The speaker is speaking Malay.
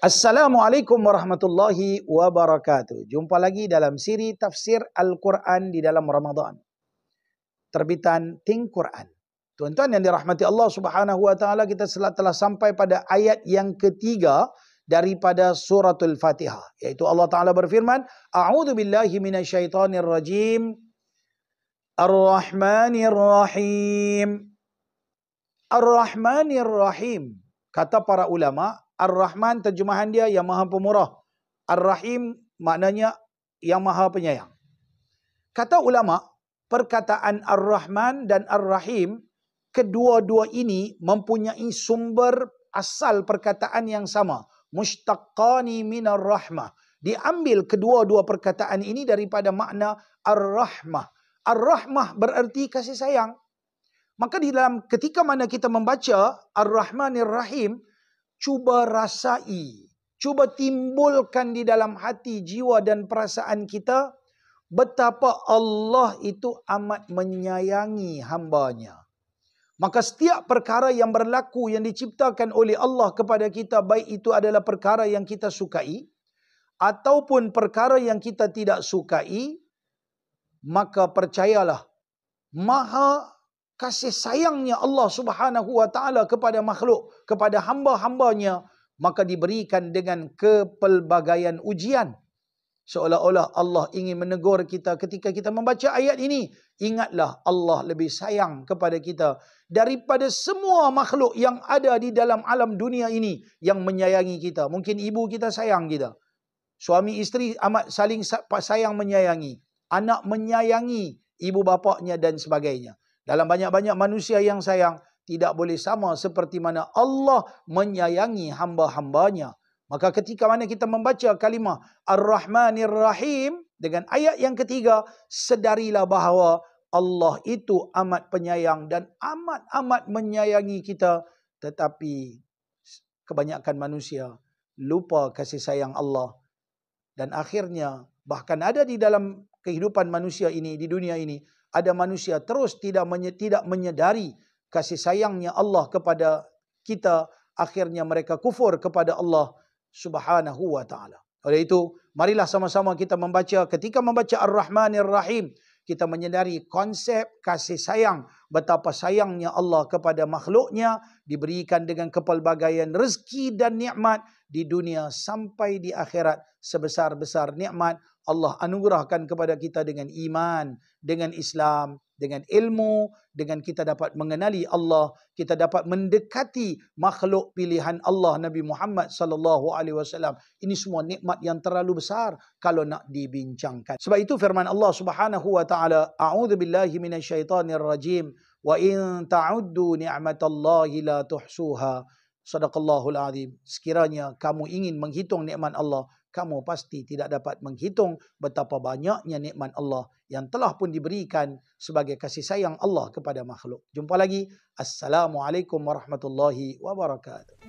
Assalamualaikum warahmatullahi wabarakatuh. Jumpa lagi dalam siri tafsir Al-Quran di dalam Ramadan. Terbitan Think Quran. Tuan-tuan yang dirahmati Allah Subhanahu wa taala, kita telah sampai pada ayat yang ketiga daripada suratul Fatihah, yaitu Allah Taala berfirman, A'udzu billahi minasyaitonir rajim. Ar-Rahmanir Rahim. Ar-Rahmanir Rahim. Kata para ulama, Ar-Rahman terjemahan dia yang Maha Pemurah. Ar-Rahim maknanya yang Maha Penyayang. Kata ulama, perkataan Ar-Rahman dan Ar-Rahim, kedua-dua ini mempunyai sumber asal perkataan yang sama. Mushtaqqani minar rahmah. Diambil kedua-dua perkataan ini daripada makna Ar-Rahmah. Ar-Rahmah bererti kasih sayang. Maka di dalam ketika mana kita membaca Ar-Rahmanir Rahim, cuba rasai, cuba timbulkan di dalam hati, jiwa dan perasaan kita betapa Allah itu amat menyayangi hambanya. Maka setiap perkara yang berlaku, yang diciptakan oleh Allah kepada kita, baik itu adalah perkara yang kita sukai ataupun perkara yang kita tidak sukai, maka percayalah, maha kasih sayangnya Allah Subhanahu wa taala kepada makhluk, kepada hamba-hambanya, maka diberikan dengan kepelbagaian ujian. Seolah-olah Allah ingin menegur kita ketika kita membaca ayat ini. Ingatlah, Allah lebih sayang kepada kita daripada semua makhluk yang ada di dalam alam dunia ini yang menyayangi kita. Mungkin ibu kita sayang kita. Suami isteri amat saling sayang menyayangi. Anak menyayangi ibu bapaknya dan sebagainya. Dalam banyak-banyak manusia yang sayang, tidak boleh sama seperti mana Allah menyayangi hamba-hambanya. Maka ketika mana kita membaca kalimah Ar-Rahmanir Rahim dengan ayat yang ketiga, sedarilah bahawa Allah itu amat penyayang dan amat-amat menyayangi kita. Tetapi kebanyakan manusia lupa kasih sayang Allah. Dan akhirnya bahkan ada di dalam kehidupan manusia ini, di dunia ini, ada manusia terus tidak menyedari kasih sayangnya Allah kepada kita. Akhirnya mereka kufur kepada Allah Subhanahu wa ta'ala. Oleh itu, marilah sama-sama kita membaca. Ketika membaca Ar-Rahmanir Rahim, kita menyedari konsep kasih sayang. Betapa sayangnya Allah kepada makhluknya, diberikan dengan kepelbagaian rezeki dan nikmat di dunia sampai di akhirat. Sebesar-besar nikmat Allah anugerahkan kepada kita dengan iman, dengan Islam, dengan ilmu, dengan kita dapat mengenali Allah, kita dapat mendekati makhluk pilihan Allah Nabi Muhammad sallallahu alaihi wasallam. Ini semua nikmat yang terlalu besar kalau nak dibincangkan. Sebab itu firman Allah Subhanahu wa taala, A'udzu billahi minasyaitonir rajim, wa in ta'uddu ni'matallahi la tuhsuha. Sadaqallahul azim. Sekiranya kamu ingin menghitung nikmat Allah, kamu pasti tidak dapat menghitung betapa banyaknya nikmat Allah yang telah pun diberikan sebagai kasih sayang Allah kepada makhluk. Jumpa lagi. Assalamualaikum warahmatullahi wabarakatuh.